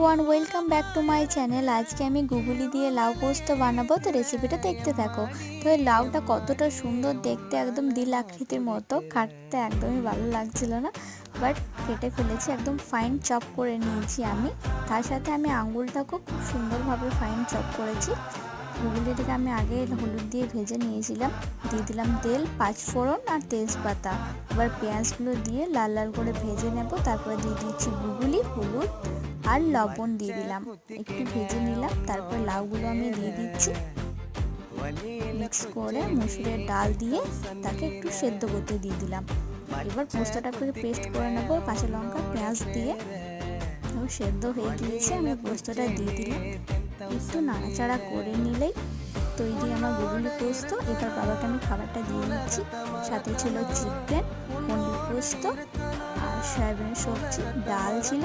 Everyone, welcome back to my channel. আজকে আমি গুগলি দিয়ে লাউ পোস্ত বানাবো, তো রেসিপিটা দেখতে থাকো। তো এই লাউটা কতটা সুন্দর দেখতে, একদম দিল আকৃতির মতো। কাটতে একদমই ভালো লাগছিল না, বাট কেটে ফেলেছি। একদম ফাইন চপ করে নিয়েছি আমি। তার সাথে আমি আঙুলটাকেও খুব সুন্দরভাবে ফাইন চপ করেছি। গুগলিটাকে আমি আগে হলুদ দিয়ে ভেজে নিয়েছিলাম। দিয়ে দিলাম তেল, পাঁচফোড়ন আর তেজপাতা। এবার পেঁয়াজগুলো দিয়ে লাল লাল করে ভেজে নেব। তারপরে দিয়ে দিচ্ছি গুগলি, হলুদ আর লবণ দিয়ে দিলাম। একটু ভেজে নিলাম। তারপর লাউগুলো আমি দিয়ে দিচ্ছি। মিক্স করে মুসুরের ডাল দিয়ে তাকে একটু সেদ্ধ করতে দিয়ে দিলাম। এবার পোস্তটাকে পেস্ট করে নেবো কাঁচা লঙ্কা পেঁয়াজ দিয়ে। সেদ্ধ হয়ে গিয়েছে, আমি পোস্তটা দিয়ে দিলাম। একটু নাড়াচাড়া করে নিলেই তৈরি আমার গুগলি পোস্ত। এবার বাবাকে আমি খাবারটা দিয়ে দিচ্ছি। সাথে ছিল চিকেন, পনির পোস্ত আর সয়াবিনের সবজি, ডাল ছিল,